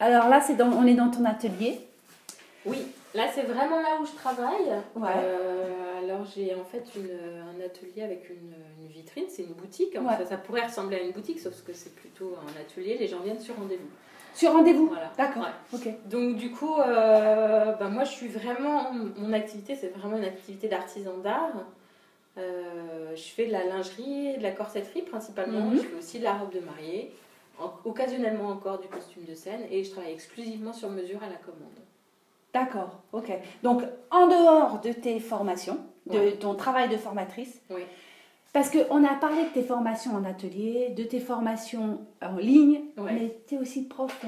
Alors là, on est dans ton atelier. Oui, là c'est vraiment là où je travaille. Ouais. Alors j'ai en fait un atelier avec une vitrine, c'est une boutique. Ouais. Ça pourrait ressembler à une boutique, sauf que c'est plutôt un atelier. Les gens viennent sur rendez-vous. Sur rendez-vous. Voilà. D'accord. Ouais. Ok. Donc du coup, moi je suis vraiment, mon activité c'est vraiment une activité d'artisan d'art. Je fais de la lingerie, de la corsetterie principalement. Je fais aussi de la robe de mariée, occasionnellement encore du costume de scène, et je travaille exclusivement sur mesure à la commande. D'accord, ok. Donc, en dehors de tes formations, de Ouais. ton travail de formatrice, Oui. parce qu'on a parlé de tes formations en atelier, de tes formations en ligne, Ouais. mais tu es aussi prof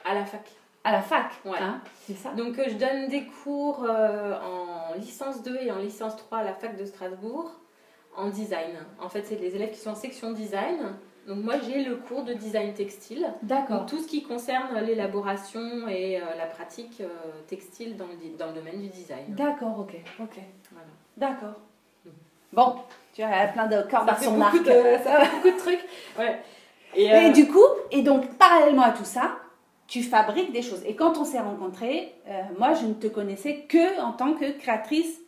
À la fac. à la fac, Ouais. hein, c'est ça? Donc, je donne des cours en licence 2 et en licence 3 à la fac de Strasbourg en design. En fait, c'est les élèves qui sont en section design. Donc, moi, j'ai le cours de design textile. D'accord. Donc, tout ce qui concerne l'élaboration et la pratique textile dans le domaine du design. D'accord, ok. Voilà. D'accord. Bon, tu as plein de cordes à son arc. Ça fait beaucoup de trucs. Ouais. Et du coup, et donc, parallèlement à tout ça, tu fabriques des choses. Et quand on s'est rencontrés, moi, je ne te connaissais que en tant que créatrice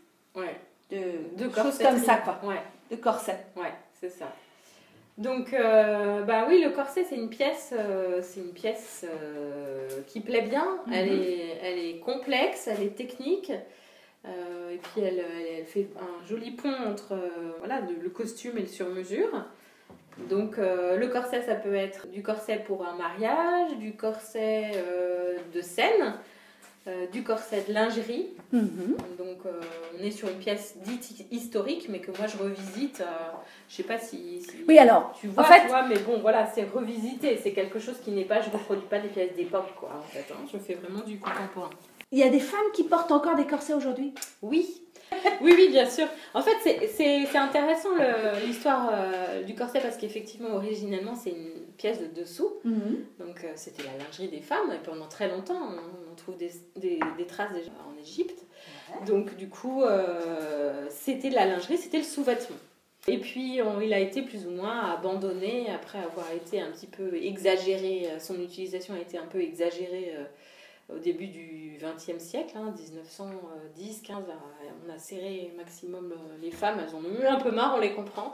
de choses comme ça, quoi. Ouais. De corsets. Ouais, c'est ça. Donc, oui, le corset, c'est une pièce qui plaît bien. Elle est complexe, elle est technique. Et puis, elle fait un joli pont entre le costume et le sur-mesure. Donc, le corset, ça peut être du corset pour un mariage, du corset de scène, du corset de lingerie. Donc, on est sur une pièce dite historique, mais que moi, je revisite. Je sais pas si oui, alors, tu vois, en fait, mais bon, voilà, c'est revisité. C'est quelque chose qui n'est pas, je ne reproduis pas des pièces d'époque, quoi, en fait. Hein. Je fais vraiment du contemporain. il y a des femmes qui portent encore des corsets aujourd'hui? Oui. Oui, bien sûr. En fait, c'est intéressant l'histoire du corset parce qu'effectivement, originellement, c'est une pièce de dessous. Donc, c'était la lingerie des femmes. Et pendant très longtemps, on trouve des traces déjà en Égypte. Ouais. Donc, du coup, c'était de la lingerie, c'était le sous-vêtement. Et puis, il a été plus ou moins abandonné après avoir été un petit peu exagéré. Son utilisation a été un peu exagérée au début du XXe siècle, 1910, 15, on a serré maximum les femmes, elles en ont eu un peu marre, on les comprend.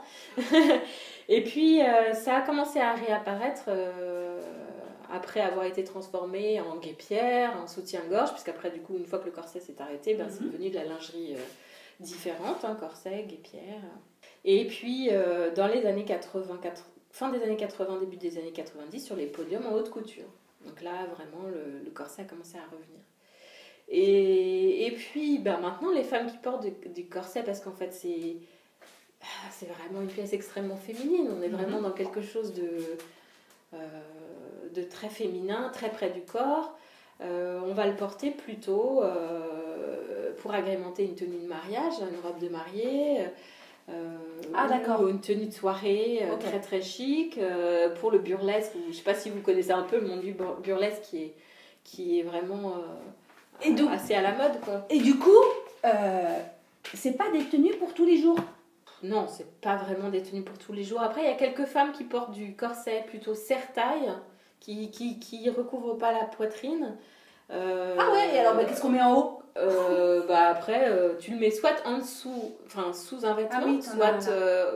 Et puis, ça a commencé à réapparaître après avoir été transformé en guêpière, en soutien-gorge, puisqu'après, du coup, une fois que le corset s'est arrêté, c'est devenu de la lingerie différente, corset, guêpière. Et puis, dans les années 80, fin des années 80, début des années 90, sur les podiums en haute couture. Donc là, vraiment, le corset a commencé à revenir. Et puis, maintenant, les femmes qui portent du corset, parce qu'en fait, c'est vraiment une pièce extrêmement féminine. On est vraiment dans quelque chose de très féminin, très près du corps. On va le porter plutôt pour agrémenter une tenue de mariage, une robe de mariée. Ou une tenue de soirée très très chic pour le burlesque. Je ne sais pas si vous connaissez un peu le monde du burlesque qui est vraiment assez à la mode, quoi. Et du coup, c'est pas des tenues pour tous les jours? Non, c'est pas vraiment des tenues pour tous les jours. Après, il y a quelques femmes qui portent du corset plutôt serre-taille, qui recouvrent pas la poitrine. Ah ouais, et alors qu'est-ce qu'on met en haut? Après, tu le mets soit en dessous, enfin sous un vêtement, soit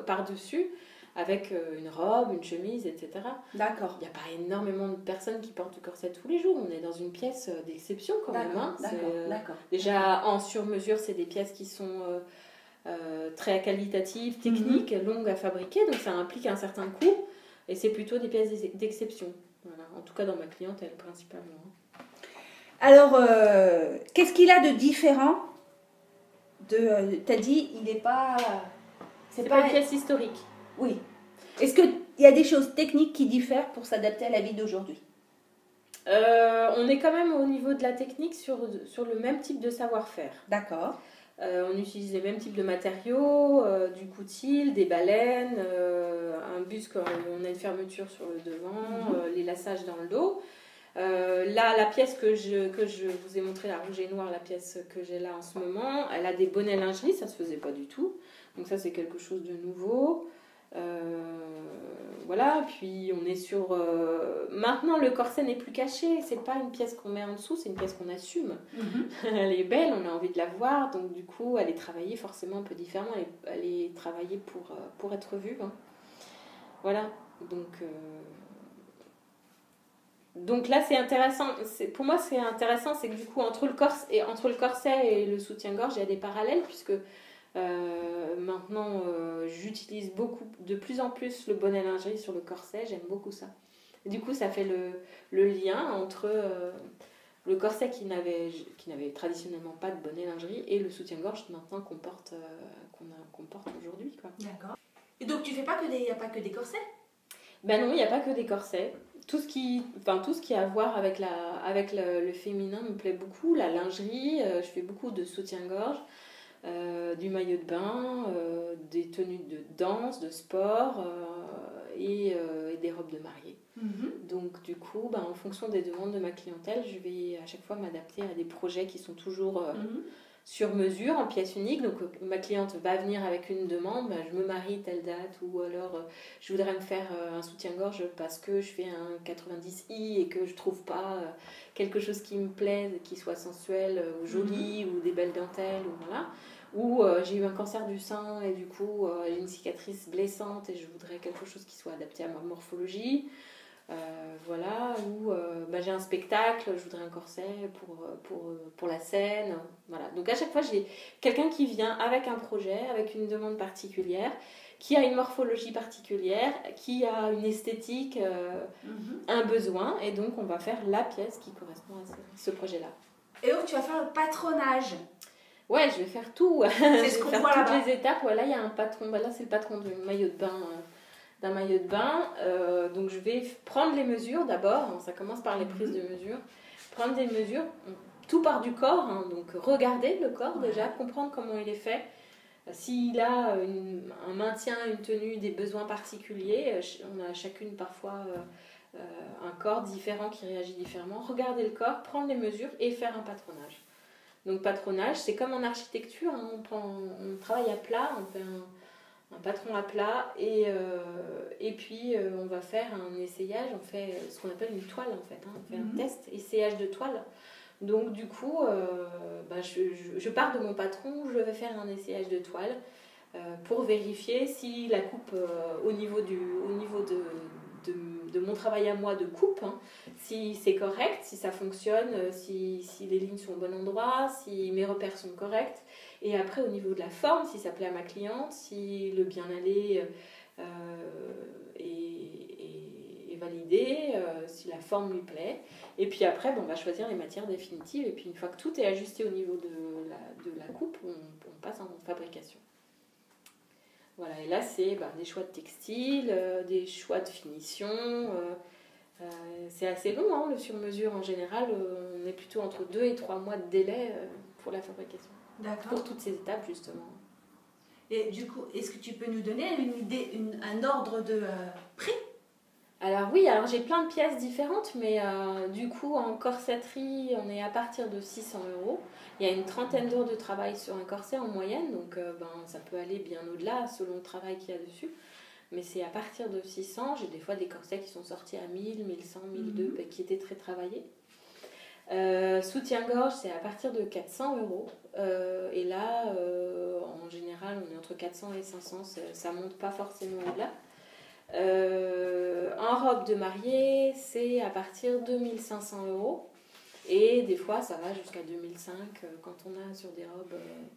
par-dessus, avec une robe, une chemise, etc. D'accord. Il n'y a pas énormément de personnes qui portent du corset tous les jours. On est dans une pièce d'exception quand même. D'accord. Déjà, en sur-mesure, c'est des pièces qui sont très qualitatives, techniques, longues à fabriquer. Donc, ça implique un certain coût. Et c'est plutôt des pièces d'exception. Voilà. En tout cas, dans ma clientèle, principalement. Alors, qu'est-ce qu'il a de différent t'as dit, il n'est pas... C'est pas une pièce historique. Oui. Est-ce qu'il y a des choses techniques qui diffèrent pour s'adapter à la vie d'aujourd'hui? On est quand même au niveau de la technique sur le même type de savoir-faire. D'accord. On utilise les mêmes types de matériaux, du coutil, des baleines, un busque, on a une fermeture sur le devant, les lassages dans le dos. Là, la pièce que je vous ai montrée, la rouge et noire, la pièce que j'ai là en ce moment, elle a des bonnets lingerie, ça se faisait pas du tout. Donc ça, c'est quelque chose de nouveau. Voilà, puis on est sur... Maintenant, le corset n'est plus caché, c'est pas une pièce qu'on met en dessous, c'est une pièce qu'on assume. Elle est belle, on a envie de la voir, donc du coup, elle est travaillée forcément un peu différemment, elle est travaillée pour être vue. Hein. Voilà, donc là, c'est intéressant. Pour moi, ce qui est intéressant, c'est que du coup, entre le corset et le soutien-gorge, il y a des parallèles, puisque maintenant, j'utilise de plus en plus le bonnet lingerie sur le corset. J'aime beaucoup ça. Et du coup, ça fait le lien entre le corset qui n'avait traditionnellement pas de bonnet lingerie et le soutien-gorge maintenant qu'on porte aujourd'hui. D'accord. Et donc, tu fais pas il n'y a pas que des corsets? Ben non, il n'y a pas que des corsets. Tout ce qui a à voir avec le féminin me plaît beaucoup. La lingerie, je fais beaucoup de soutien-gorge, du maillot de bain, des tenues de danse, de sport et des robes de mariée. Donc du coup, en fonction des demandes de ma clientèle, je vais à chaque fois m'adapter à des projets qui sont toujours sur mesure, en pièce unique. Donc ma cliente va venir avec une demande, je me marie telle date, ou alors je voudrais me faire un soutien-gorge parce que je fais un 90i et que je trouve pas quelque chose qui me plaise, qui soit sensuel ou joli, ou des belles dentelles, ou voilà. Ou j'ai eu un cancer du sein et du coup j'ai une cicatrice blessante et je voudrais quelque chose qui soit adapté à ma morphologie. Voilà, ou j'ai un spectacle, je voudrais un corset pour la scène. Voilà. Donc à chaque fois, j'ai quelqu'un qui vient avec un projet, avec une demande particulière, qui a une morphologie particulière, qui a une esthétique, un besoin, et donc on va faire la pièce qui correspond à ce projet-là. Et donc tu vas faire le patronage. Ouais, je vais faire tout. C'est ce qu'on voit là-bas. Toutes les étapes. Ouais, là, il y a un patron. Là, c'est le patron du maillot de bain. D'un maillot de bain, donc je vais prendre les mesures d'abord, ça commence par les prises de mesures, prendre des mesures, tout part du corps, hein, donc regarder le corps déjà, comprendre comment il est fait, s'il a un maintien, une tenue, des besoins particuliers, on a chacune parfois un corps différent qui réagit différemment, regarder le corps, prendre les mesures et faire un patronage. Donc patronage, c'est comme en architecture, hein, on travaille à plat, on fait un patron à plat et puis on va faire un essayage, on fait ce qu'on appelle une toile en fait, hein, on fait un test, essayage de toile. Donc du coup, je pars de mon patron, je vais faire un essayage de toile pour vérifier si la coupe au niveau de mon travail à moi de coupe, hein, si c'est correct, si ça fonctionne, si les lignes sont au bon endroit, si mes repères sont corrects. Et après, au niveau de la forme, si ça plaît à ma cliente, si le bien-aller est validé, si la forme lui plaît. Et puis après, on va choisir les matières définitives. Et puis une fois que tout est ajusté au niveau de la coupe, on passe en fabrication. Voilà, et là, c'est des choix de textile, des choix de finition. C'est assez long, hein, le sur-mesure en général. On est plutôt entre 2 et 3 mois de délai pour la fabrication. D'accord. Pour toutes ces étapes, justement. Et du coup, est-ce que tu peux nous donner une idée, un ordre de prix? Alors oui, j'ai plein de pièces différentes, mais du coup, en corsetterie, on est à partir de 600 €. Il y a une 30aine d'heures de travail sur un corset en moyenne, donc ça peut aller bien au-delà selon le travail qu'il y a dessus. Mais c'est à partir de 600, j'ai des fois des corsets qui sont sortis à 1000, 1100, 1200, qui étaient très travaillés. Soutien-gorge, c'est à partir de 400 €. Et là, en général, on est entre 400 et 500, ça monte pas forcément au-delà. En robe de mariée, c'est à partir de 1500 €. Et des fois, ça va jusqu'à 2005 quand on a sur des robes.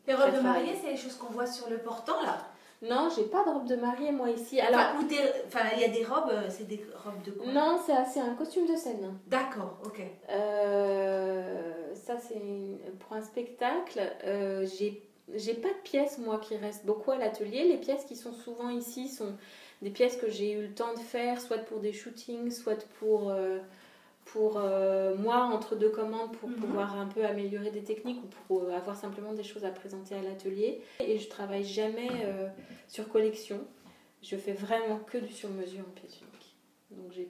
Les robes de mariée, c'est les choses qu'on voit sur le portant là? Non, j'ai pas de robe de mariée moi ici. Alors, il y a des robes, c'est des robes de quoi? Non, c'est un costume de scène. D'accord, ok. Ça, c'est pour un spectacle. J'ai pas de pièces moi qui restent beaucoup à l'atelier. Les pièces qui sont souvent ici sont des pièces que j'ai eu le temps de faire, soit pour des shootings, soit pour moi entre deux commandes pour pouvoir un peu améliorer des techniques ou pour avoir simplement des choses à présenter à l'atelier. Et je travaille jamais sur collection. Je fais vraiment que du sur-mesure en pièce unique. Donc j'ai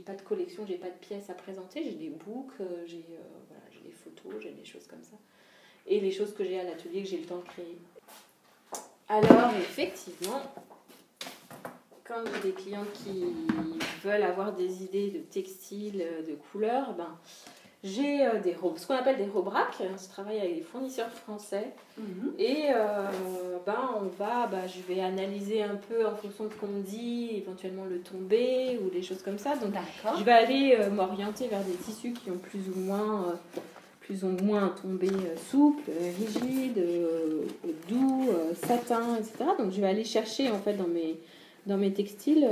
pas de collection, j'ai pas de pièces à présenter. J'ai des books, j'ai des photos, j'ai des choses comme ça. Et les choses que j'ai à l'atelier que j'ai le temps de créer. Alors effectivement, quand j'ai des clientes qui veulent avoir des idées de textiles, de couleurs, j'ai ce qu'on appelle des robracs. Je travaille avec des fournisseurs français. Et je vais analyser un peu en fonction de ce qu'on me dit, éventuellement le tombé ou des choses comme ça. Donc, je vais aller m'orienter vers des tissus qui ont plus ou moins un tombé souple, rigide, doux, satin, etc. Donc, je vais aller chercher en fait dans mes textiles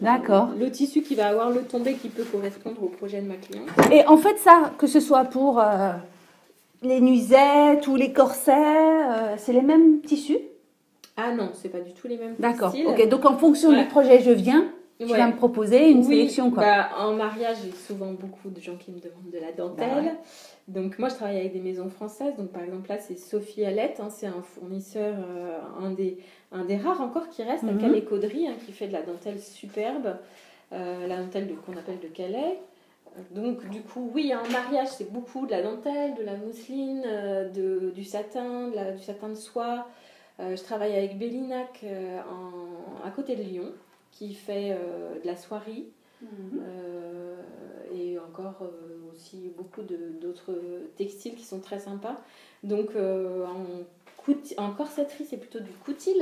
le tissu qui va avoir le tombé qui peut correspondre au projet de ma cliente. Et en fait, ça, que ce soit pour les nuisettes ou les corsets, c'est les mêmes tissus? Ah non, c'est pas du tout les mêmes textiles. D'accord, ok. Donc en fonction du projet, tu vas me proposer une sélection, quoi. En mariage, j'ai souvent beaucoup de gens qui me demandent de la dentelle. Donc moi, je travaille avec des maisons françaises. Donc par exemple, là, c'est Sophie Alette. C'est un fournisseur, un des rares encore qui reste, à Calais Cauderie, qui fait de la dentelle superbe. La dentelle qu'on appelle de Calais. Donc du coup, oui, en mariage, c'est beaucoup de la dentelle, de la mousseline, du satin, du satin de soie. Je travaille avec Bellinac à côté de Lyon, qui fait de la soierie. Et encore aussi beaucoup d'autres textiles qui sont très sympas. Donc en corsetterie, c'est plutôt du coutil.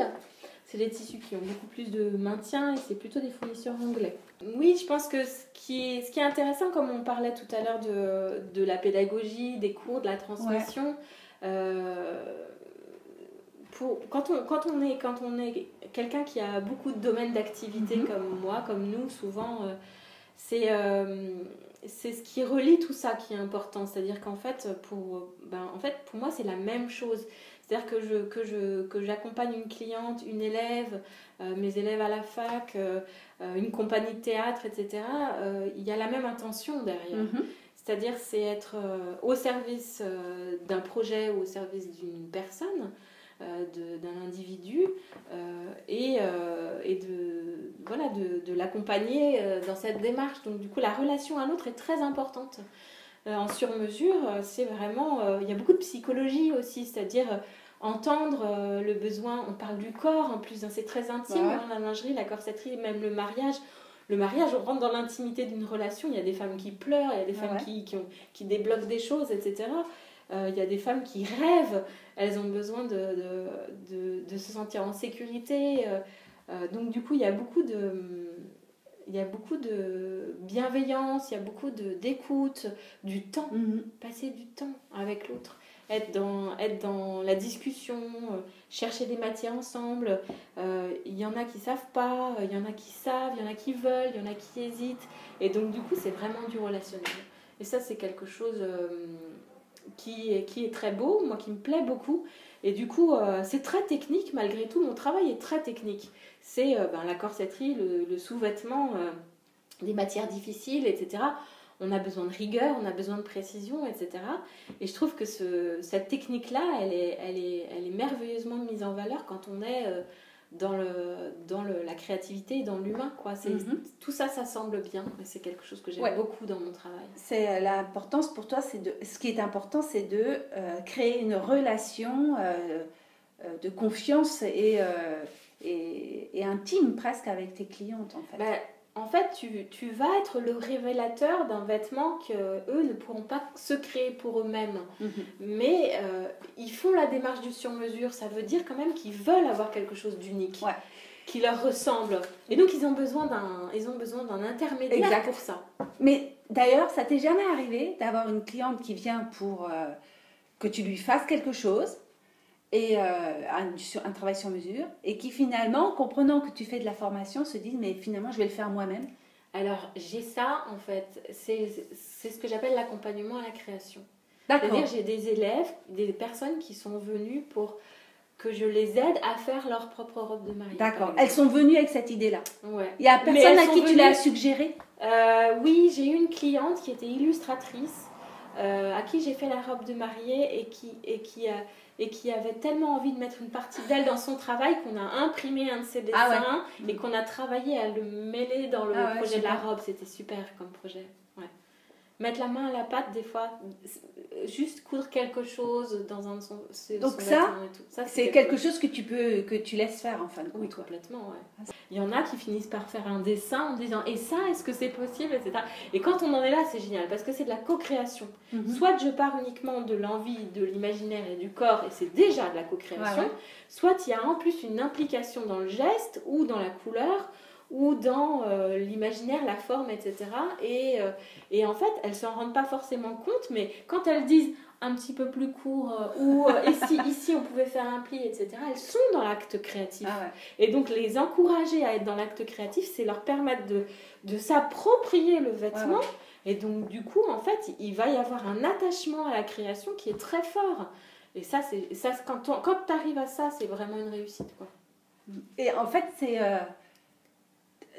C'est des tissus qui ont beaucoup plus de maintien et c'est plutôt des fournisseurs anglais. Oui, je pense que ce qui est intéressant, comme on parlait tout à l'heure de la pédagogie, des cours, de la transmission, quand on est quelqu'un qui a beaucoup de domaines d'activité comme moi, comme nous, souvent, c'est ce qui relie tout ça qui est important. C'est-à-dire qu'en fait, pour moi, c'est la même chose. C'est-à-dire que j'accompagne une cliente, une élève, mes élèves à la fac, une compagnie de théâtre, etc. Il y a la même intention derrière. C'est-à-dire c'est être au service d'un projet ou au service d'une personne, d'un individu, et de l'accompagner dans cette démarche. Donc du coup, la relation à l'autre est très importante. En sur-mesure, c'est vraiment... il y a beaucoup de psychologie aussi, c'est-à-dire entendre le besoin. On parle du corps en plus, c'est très intime, la lingerie, la corsetterie, même le mariage. Le mariage, on rentre dans l'intimité d'une relation. Il y a des femmes qui pleurent, il y a des femmes qui débloquent des choses, etc. Il y a des femmes qui rêvent, elles ont besoin de se sentir en sécurité. Donc du coup, il y a beaucoup de bienveillance, il y a beaucoup d'écoute, du temps, passer du temps avec l'autre, être dans la discussion, chercher des matières ensemble. Il y en a qui savent pas, il y en a qui savent, il y en a qui veulent, il y en a qui hésitent. Et donc du coup, c'est vraiment du relationnel. Et ça, c'est quelque chose qui est très beau, moi qui me plaît beaucoup. Et du coup, c'est très technique, malgré tout, mon travail est très technique. C'est la corsetterie, le sous-vêtement, des matières difficiles, etc. On a besoin de rigueur, on a besoin de précision, etc. Et je trouve que cette technique-là, elle est merveilleusement mise en valeur quand on est dans la créativité et dans l'humain, quoi. Tout ça, ça semble bien. Et c'est quelque chose que j'aime beaucoup dans mon travail. C'est l'importance pour toi, ce qui est important, c'est de créer une relation de confiance et intime presque avec tes clientes, en fait. En fait, tu vas être le révélateur d'un vêtement qu'eux ne pourront pas se créer pour eux-mêmes. Mais ils font la démarche du sur-mesure. Ça veut dire quand même qu'ils veulent avoir quelque chose d'unique, qui leur ressemble. Et donc, ils ont besoin d'un intermédiaire pour ça. Mais d'ailleurs, ça t'est jamais arrivé d'avoir une cliente qui vient pour que tu lui fasses quelque chose et un travail sur mesure, et qui finalement, comprenant que tu fais de la formation, se disent mais finalement je vais le faire moi-même? Alors j'ai ça en fait, c'est ce que j'appelle l'accompagnement à la création. C'est-à-dire j'ai des élèves, des personnes qui sont venues pour que je les aide à faire leur propre robe de mariée. D'accord, elles sont venues avec cette idée-là. Ouais. Il y a personne à qui tu l'as suggéré? Oui, j'ai eu une cliente qui était illustratrice, à qui j'ai fait la robe de mariée et qui avait tellement envie de mettre une partie d'elle dans son travail qu'on a imprimé un de ses dessins et qu'on a travaillé à le mêler dans le projet de la robe. C'était super comme projet. mettre la main à la pâte des fois, juste coudre quelque chose dans un de son donc ça c'est quelque chose que tu laisses faire en fin de compte. Oui, complètement, ouais. Il y en a qui finissent par faire un dessin en disant et ça, est-ce que c'est possible, etc. Et quand on en est là, c'est génial parce que c'est de la co-création. Soit je pars uniquement de l'envie, de l'imaginaire et du corps et c'est déjà de la co-création, soit il y a en plus une implication dans le geste ou dans la couleur ou dans l'imaginaire, la forme, etc. Et en fait, elles ne s'en rendent pas forcément compte, mais quand elles disent un petit peu plus court, ou ici on pouvait faire un pli, etc., elles sont dans l'acte créatif. Et donc les encourager à être dans l'acte créatif, c'est leur permettre de s'approprier le vêtement. Et donc du coup, en fait, il va y avoir un attachement à la création qui est très fort. Et ça quand tu arrives à ça, c'est vraiment une réussite, quoi. Et en fait,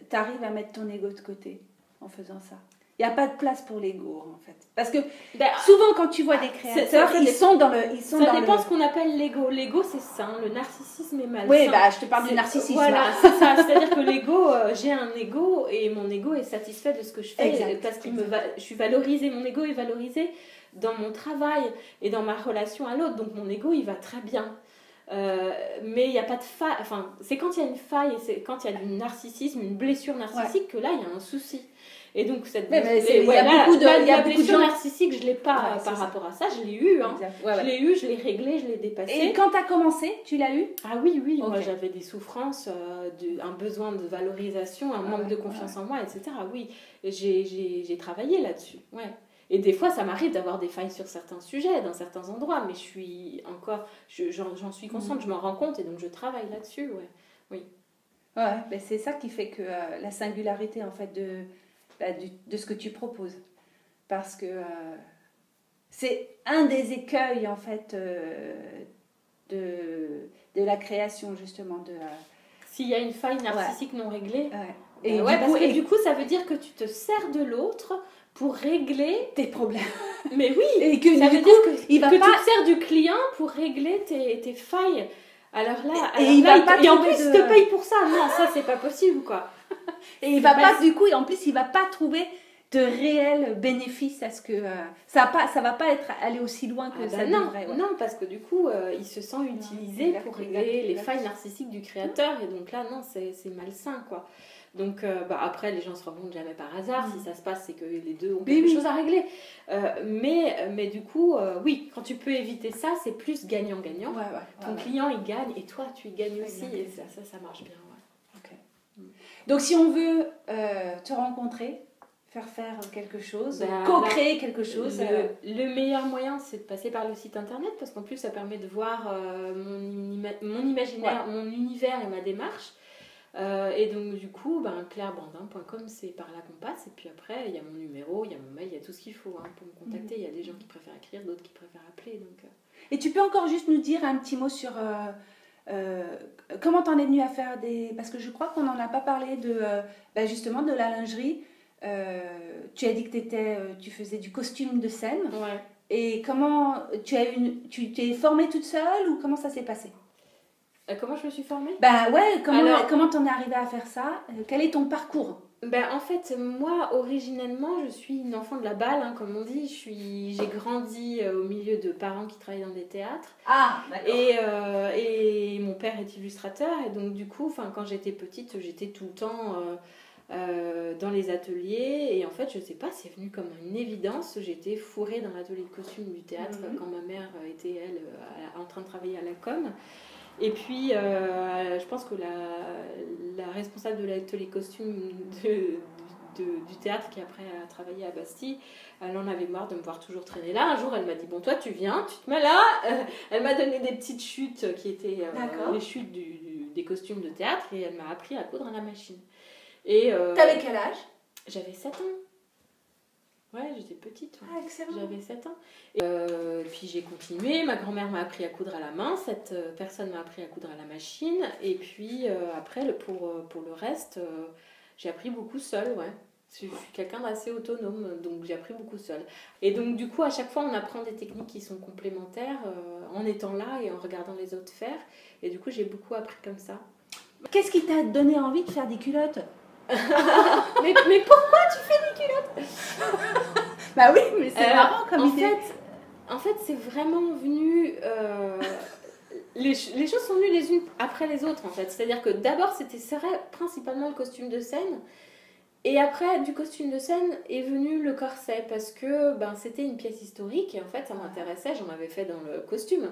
tu arrives à mettre ton ego de côté en faisant ça. Il n'y a pas de place pour l'ego, en fait. Parce que souvent, quand tu vois des créateurs, ils sont dans le... Ça dépend ce qu'on appelle l'ego. L'ego, c'est sain. Le narcissisme est malsain. Oui, je te parle du narcissisme. Voilà, c'est ça. C'est-à-dire que l'ego, j'ai un ego et mon ego est satisfait de ce que je fais. Parce que je suis valorisée. Mon ego est valorisé dans mon travail et dans ma relation à l'autre. Donc, mon ego, il va très bien. Mais il n'y a pas de faille, enfin, c'est quand il y a une faille, c'est quand il y a du narcissisme, une blessure narcissique que là il y a un souci. Et donc cette blessure narcissique, je ne l'ai pas par rapport à ça, je l'ai eu, je l'ai réglé, je l'ai dépassé. Et quand tu as commencé, tu l'as eu? Ah oui, moi j'avais des souffrances, un besoin de valorisation, un manque de confiance en moi, etc. Oui, j'ai travaillé là-dessus, Et des fois, ça m'arrive d'avoir des failles sur certains sujets, dans certains endroits, mais j'en suis consciente, je m'en rends compte et donc je travaille là-dessus, oui. Mais c'est ça qui fait que la singularité, en fait, de ce que tu proposes. Parce que c'est un des écueils, en fait, de la création, justement. S'il y a une faille narcissique non réglée. Et du coup, ça veut dire que tu te sers de l'autre pour régler tes problèmes. Mais oui, et que ça veut dire que tu te sers du client pour régler tes failles. Alors là, et en plus, il te paye pour ça. Non, ça, c'est pas possible, quoi. Et il va pas, du coup, et en plus, il va pas trouver de réels bénéfices à ce que... ça va pas aller aussi loin que ça devrait. Non, parce que du coup, il se sent utilisé pour régler les failles narcissiques du créateur. Et donc là, non, c'est malsain, quoi. Donc après, les gens se rendent compte jamais par hasard. Si ça se passe, c'est que les deux ont quelque chose à régler. Mais du coup, oui, quand tu peux éviter ça, c'est plus gagnant-gagnant. Ton client, il gagne et toi, tu y gagnes aussi. Et ça marche bien. Donc, si on veut te rencontrer, faire quelque chose, co-créer quelque chose... Le meilleur moyen, c'est de passer par le site internet parce qu'en plus, ça permet de voir mon imaginaire, mon univers et ma démarche. Et donc du coup clairebrandin.com, c'est par là qu'on passe, et puis après il y a mon numéro, il y a mon mail, il y a tout ce qu'il faut pour me contacter. Il y a des gens qui préfèrent écrire, d'autres qui préfèrent appeler, donc... Et tu peux encore juste nous dire un petit mot sur comment t'en es venue à faire parce que je crois qu'on n'en a pas parlé justement de la lingerie. Tu as dit que tu faisais du costume de scène. Et comment tu t'es formée toute seule ou comment ça s'est passé? Comment je me suis formée? Comment t'en es arrivée à faire ça? Quel est ton parcours? En fait, moi, originellement, je suis une enfant de la balle, comme on dit. J'ai grandi au milieu de parents qui travaillaient dans des théâtres. Ah, d'accord. Et mon père est illustrateur. Et donc, du coup, quand j'étais petite, j'étais tout le temps dans les ateliers. Et en fait, je sais pas, c'est venu comme une évidence. J'étais fourrée dans l'atelier de costume du théâtre quand ma mère était, elle, en train de travailler à la com. Et puis, je pense que la responsable de l'atelier costume du théâtre, qui après a travaillé à Bastille, elle en avait marre de me voir toujours traîner là. Un jour, elle m'a dit, bon, toi, tu viens, tu te mets là. Elle m'a donné des petites chutes qui étaient les chutes des costumes de théâtre, et elle m'a appris à coudre à la machine. T'avais quel âge? J'avais 7 ans. Ouais, j'étais petite. Ah, excellent. J'avais 7 ans. Puis j'ai continué. Ma grand-mère m'a appris à coudre à la main. Cette personne m'a appris à coudre à la machine. Et puis après, pour le reste, j'ai appris beaucoup seule. Je suis quelqu'un d'assez autonome, donc j'ai appris beaucoup seule. Et donc du coup, à chaque fois, on apprend des techniques qui sont complémentaires en étant là et en regardant les autres faire. Et du coup, j'ai beaucoup appris comme ça. Qu'est-ce qui t'a donné envie de faire des culottes? mais pourquoi tu fais des culottes? Bah oui, mais c'est marrant comme idée. En fait, c'est vraiment venu... les choses sont venues les unes après les autres, en fait. C'est-à-dire que d'abord, c'était principalement le costume de scène. Et après, du costume de scène est venu le corset. Parce que c'était une pièce historique. Et en fait, ça m'intéressait. J'en avais fait dans le costume.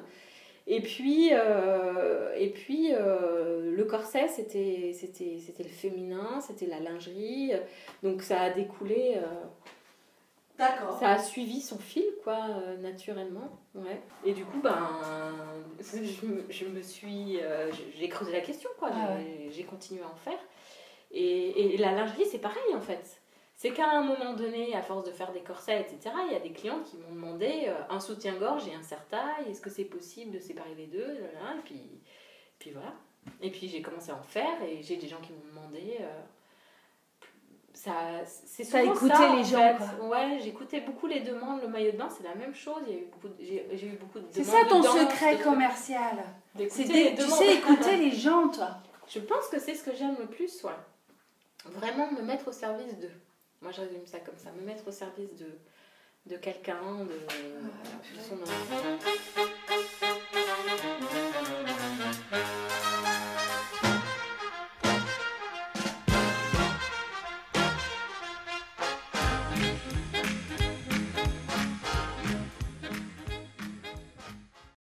Et puis le corset, c'était le féminin. C'était la lingerie. Donc, ça a découlé... D'accord. Ça a suivi son fil, quoi, naturellement. Ouais. Et du coup, je me suis... j'ai creusé la question, quoi. J'ai continué à en faire. Et la lingerie, c'est pareil, en fait. C'est qu'à un moment donné, à force de faire des corsets, etc., il y a des clients qui m'ont demandé un soutien-gorge et un serre-taille. Est-ce que c'est possible de séparer les deux? Et puis voilà. Et puis j'ai commencé à en faire et j'ai des gens qui m'ont demandé... c'est souvent écouté ça, les gens, quoi. Ouais, j'écoutais beaucoup les demandes. Le maillot de bain, c'est la même chose. J'ai eu beaucoup de demandes. C'est ça ton secret commercial. Tu sais écouter les gens, toi. Je pense que c'est ce que j'aime le plus, ouais. Vraiment me mettre au service d'eux. Moi, je résume ça comme ça. Me mettre au service de quelqu'un, de son enfant.